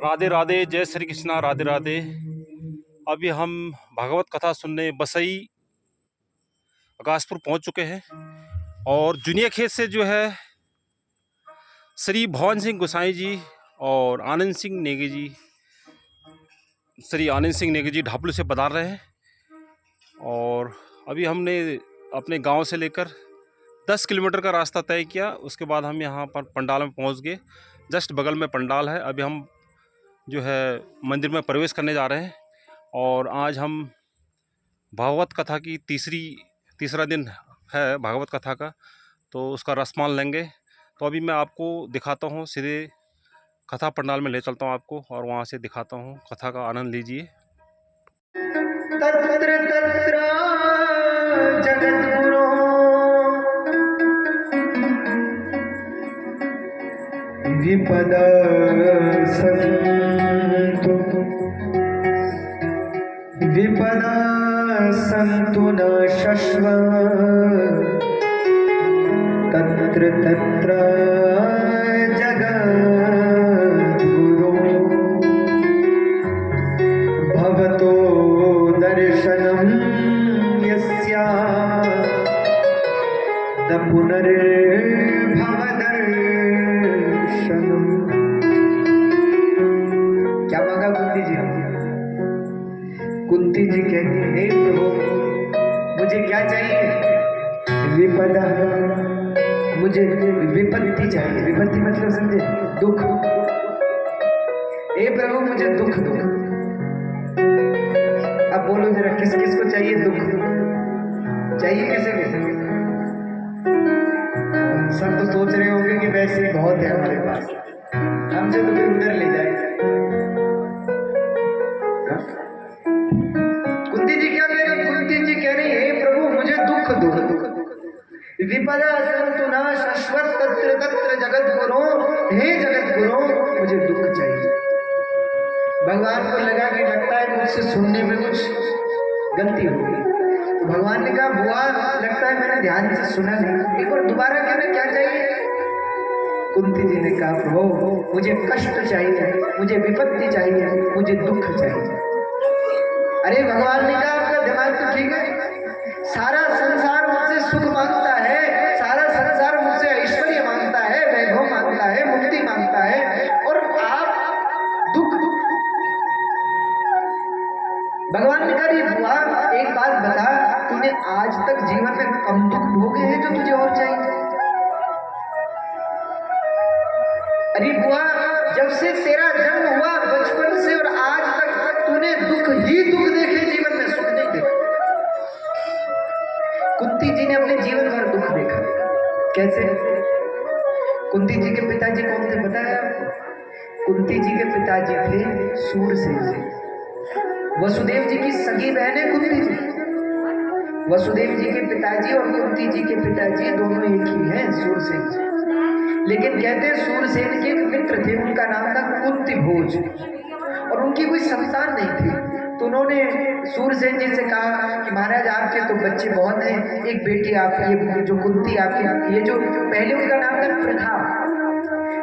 राधे राधे, जय श्री कृष्णा, राधे राधे। अभी हम भागवत कथा सुनने बसई आकाशपुर पहुंच चुके हैं और जुनिया खेत से जो है श्री भवन सिंह गोसाई जी और आनंद सिंह नेगी जी, श्री आनंद सिंह नेगी जी ढापलू से पधार रहे हैं। और अभी हमने अपने गांव से लेकर 10 किलोमीटर का रास्ता तय किया। उसके बाद हम यहाँ पर पंडाल में पहुँच गए। जस्ट बगल में पंडाल है। अभी हम जो है मंदिर में प्रवेश करने जा रहे हैं और आज हम भागवत कथा की तीसरा दिन है भागवत कथा का, तो उसका रसमान लेंगे। तो अभी मैं आपको दिखाता हूँ, सीधे कथा पंडाल में ले चलता हूँ आपको और वहाँ से दिखाता हूँ। कथा का आनंद लीजिए। तत्र तत्र जगद्गुरो विपद सन्तु न शश्व तत्र तत्र जगद्गुरो भवतो दर्शनं यस्या न पुनर्भव दर्शनम्। क्या मांगा कुंती जी? कुंती जी कहती है, हे प्रभु मुझे क्या चाहिए? विपदा, मुझे विपत्ति चाहिए। विपत्ति मतलब समझे? दुख। हे प्रभु मुझे दुख दो। अब बोलो जरा, किस किस को चाहिए दुख? चाहिए किसे किसे? सब तो सोच रहे होंगे कि वैसे ही बहुत है हमारे पास, हमसे तो फिर उधर ले जाए। कुंती जी क्या कह रही? कुंती जी कह रही, हे प्रभु मुझे दुख दो। विपदा सन्तु न शश्वत तत्र तत्र जगद्गुरो, हे जगद्गुरो मुझे दुख चाहिए। भगवान को लगा कि लगता है मुझसे सुनने में कुछ गलती हो गई, तो भगवान ने कहा, बुआ लगता है मैंने ध्यान से सुना नहीं, एक बार दोबारा कहना क्या चाहिए? कुंती जी ने कहा, प्रभु मुझे कष्ट चाहिए, मुझे विपत्ति चाहिए, मुझे दुख चाहिए। अरे भगवान ने कहा, आपका दिमाग तो ठीक है, सारा संसार मुझसे सुख मांगता है, सारा संसार मुझसे ऐश्वर्य मांगता है, वैभव मांगता है, मुक्ति मांगता है, और आप दुख। भगवान ने कहा, बुआ एक बात बता, तूने आज तक जीवन में कम दुख भोगे हैं जो तुझे और चाहिए? अरे बुआ जब से तेरा जन्म हुआ बचपन से और आज तक तूने दुख ही दुख देखे, जीवन में सुख नहीं देखा। कुंती जी ने अपने जीवन भर दुख देखा। कैसे? कुंती जी के पिताजी कौन थे पता है आपको? कुंती जी के पिताजी थे सूरसेन जी। वसुदेव जी की सगी बहन है कुंती जी। वसुदेव जी के पिताजी और कुंती जी के पिताजी दोनों एक ही हैं, सूरसेन जी। लेकिन कहते हैं सूरसेन के एक मित्र थे, उनका नाम था कुंती भोज, और उनकी कोई संतान नहीं थी। तो उन्होंने सूरसेन जी से कहा कि महाराज आपके तो बच्चे बहुत हैं, एक बेटी आप, ये जो कुंती आपकी, ये जो पहले उनका नाम था प्रथा,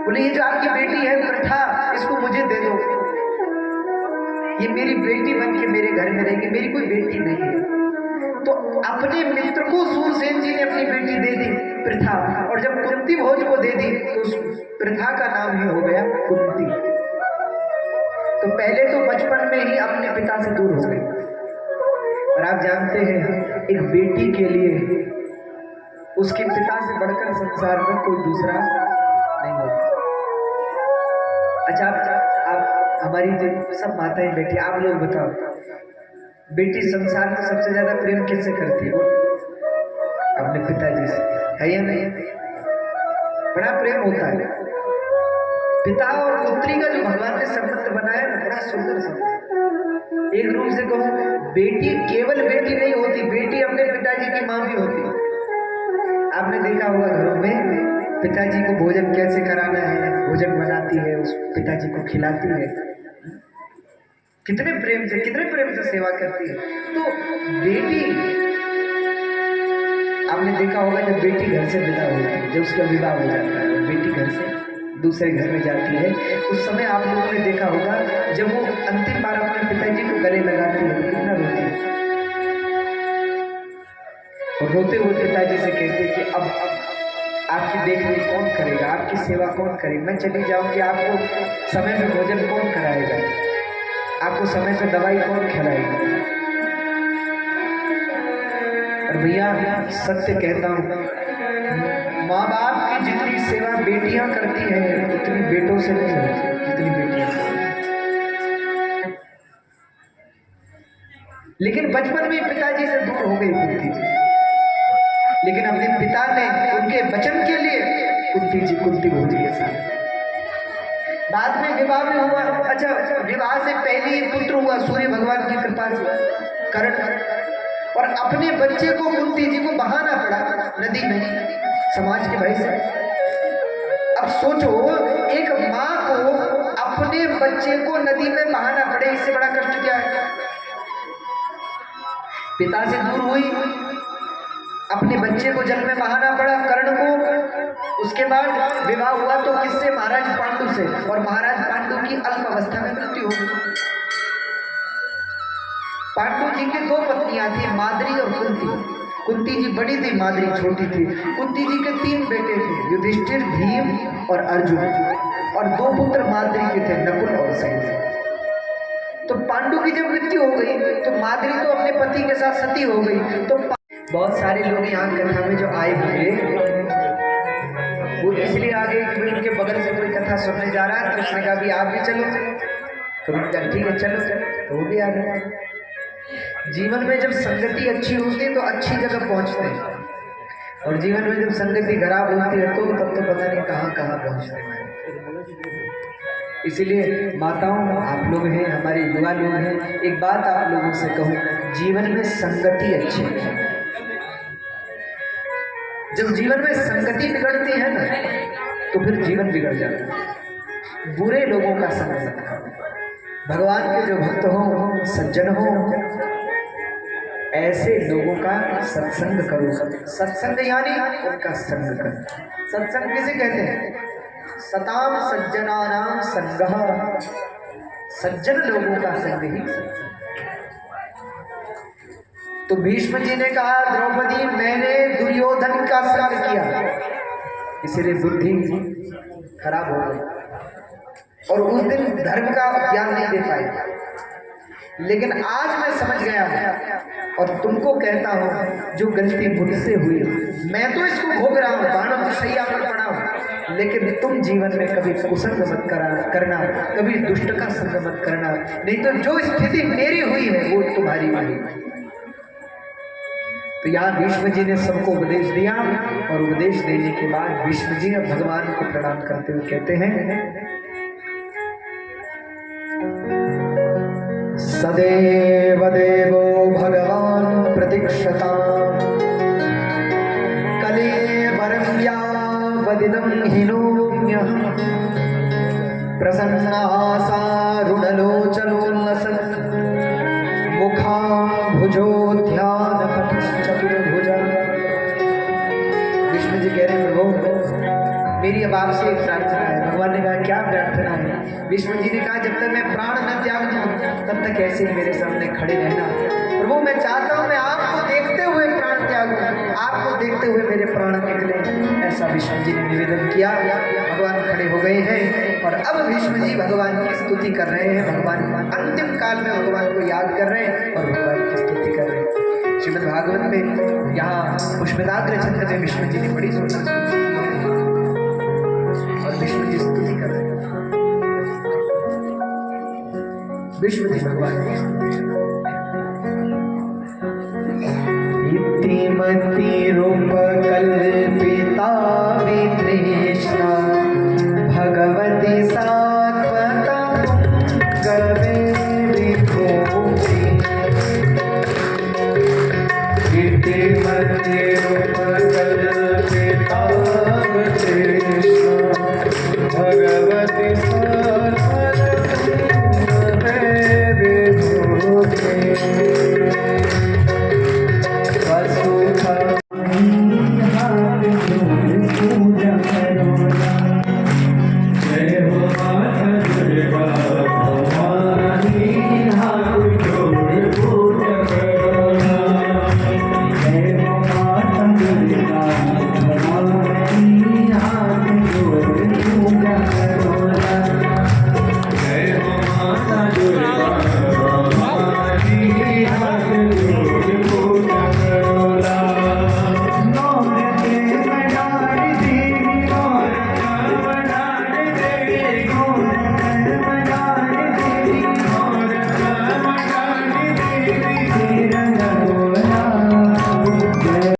बोले ये जो आपकी बेटी है प्रथा, इसको मुझे दे दो, ये मेरी बेटी बन के मेरे घर में रहेगी, मेरी कोई बेटी नहीं है। तो अपने मित्र को सूरसेन जी ने अपनी बेटी दे दी प्रथा, और जब कुंती भोज को दे दी तो उस प्रथा का नाम ही हो गया कुंती। तो पहले तो बचपन में ही अपने पिता से दूर हो गए। और आप जानते हैं एक बेटी के लिए उसके पिता से बढ़कर संसार में कोई दूसरा नहीं होता। अच्छा आप हमारी जो सब माताएं बैठी, आप लोग बताओ, बेटी संसार में सबसे ज्यादा प्रेम किससे करती है? अपने पिताजी से, है या नहीं? बड़ा प्रेम होता है। पिता और पुत्री का जो भगवान ने संबंध बनाया ना, बड़ा सुंदर संबंध। एक रूप से कहूं, बेटी केवल बेटी नहीं होती, बेटी अपने पिताजी की मां भी होती। आपने देखा होगा घरों में पिताजी को भोजन कैसे कराना है, भोजन बनाती है, उस पिताजी को खिलाती है, कितने प्रेम से सेवा करती है। तो बेटी, आपने देखा होगा जब बेटी घर से विदा होती है, जब उसका विवाह हो जाता है, बेटी घर से दूसरे घर में जाती है, उस समय आप लोगों ने देखा होगा जब वो अंतिम बार अपने पिताजी को गले लगाती है तो कितना रोती है, और रोते हुए पिताजी से कहती है कि अब आपकी देखरेख कौन करेगा, आपकी सेवा कौन करेगा, मैं चली जाऊंगी, आपको समय पे भोजन कौन कराएगा, आपको समय पे दवाई कौन खिलाएगा। और भैया सत्य कहता हूँ, माँ बाप की जितनी सेवा बेटियां करती हैं उतनी बेटों से नहीं होती जितनी बेटियां करती हैं। लेकिन बचपन में पिताजी से दूर हो गई कुंती जी, लेकिन अपने पिता ने उनके वचन के लिए कुंती जी कुंती भोजी के साथ, बाद में विवाह में हुआ। अच्छा, विवाह से पहले ही पुत्र हुआ सूर्य भगवान की कृपा से कर्ण, और अपने बच्चे को कुंती जी को बहाना पड़ा नदी में समाज के भय से। अब सोचो, एक माँ को अपने बच्चे को नदी में बहाना पड़े, इससे बड़ा कष्ट क्या है। पिता से दूर हुई, अपने बच्चे को जल में बहाना पड़ा कर्ण को। उसके बाद विवाह हुआ तो किससे, महाराज पांडु से, और महाराज पांडु की अल्प अवस्था में मृत्यु हो गई। पांडु जी की दो पत्नियां थी, माद्री और कुंती। कुंती जी बड़ी थी, माद्री छोटी थी। कुंती जी के 3 बेटे थे, युधिष्ठिर, भीम और अर्जुन, और 2 पुत्र माद्री के थे, नकुल और सहदेव। तो पांडु की जब मृत्यु हो गई तो माद्री तो अपने पति के साथ सती हो गई। तो बहुत सारे लोग यहाँ कथा में जो आए होंगे वो इसलिए आ गए कि उनके बगल से कोई कथा सुनने जा रहा है, तो उसने कहा भी आप भी चलो, तो ठीक है चलो, तो वो भी आ गए। जीवन में जब संगति अच्छी होती है तो अच्छी जगह पहुंचते हैं, और जीवन में जब संगति खराब होती है तो तब तो पता नहीं कहाँ कहाँ पहुंचते हैं। इसीलिए माताओं, आप लोग हैं, हमारे युवा लोग हैं, एक बात आप लोगों से कहूँ, जीवन में संगति अच्छी है। जब जीवन में संगति बिगड़ती है ना तो फिर जीवन बिगड़ जाता है। बुरे लोगों का संग मत करो, भगवान के जो भक्त हो, सज्जन हो, ऐसे लोगों का सत्संग करो। सत्संग यानी उनका संग करो। सत्संग किसे कहते हैं? सताम सज्जनानां संगः, सज्जन लोगों का संग ही सत्संग। तो भीष्म जी ने कहा, द्रौपदी मैंने दुर्योधन का संग किया, इसलिए बुद्धि खराब हो गई और उस दिन धर्म का ज्ञान नहीं दे पाए। लेकिन आज मैं समझ गया हूं और तुमको कहता हूं, जो गलती मुझसे हुई मैं तो इसको भोग रहा हूं, बाणों की सैया पर पड़ा हूं, लेकिन तुम जीवन में कभी कुसंग मत करना, कभी दुष्ट का संग मत करना, नहीं तो जो स्थिति मेरी हुई है वो तुम्हारी हुई। तो यहाँ भीष्म जी ने सबको उपदेश दिया, और उपदेश देने के बाद भीष्म जी भगवान को प्रणाम करते हुए कहते हैं, सदैव देवो भगवान प्रतीक्षताम्, कलेवरं यावदिदं हीनोऽन्यः, प्रसन्नासारुणलोचनोल्लसन्, मुखाम्भुजोद्यानपथश्चतुर्भुजा। विष्णु जी कह रहे हैं, प्रभु मेरी अब आपसे एक प्रार्थना है। भगवान ने कहा, क्या प्रार्थना है? विष्णु जी ने कहा, जब तक मैं प्राण न त्याग दूं तब तक ऐसे मेरे सामने खड़े रहना। प्रभु मैं चाहता हूं मैं आपको देखते हुए प्राण त्यागूं, आपको देखते हुए मेरे प्राण निकले। ऐसा विष्णु जी ने निवेदन किया। भगवान खड़े हो गए हैं और अब भीष्म जी भगवान की स्तुति कर रहे हैं। भगवान अंतिम काल में भगवान को याद कर रहे हैं और भगवान की स्तुति कर रहे हैं। श्रीमद् भागवत में यहाँ पुष्पदाग्र छंद में विष्णु जी ने बड़ी सुंदर और विष्णु जी स्तुति कर रहे हैं। विष्णु जी भगवान की इतिमति रूप कल्पिता वितृष्णा, भगवती सात्वता गवे विभूति, इतिमति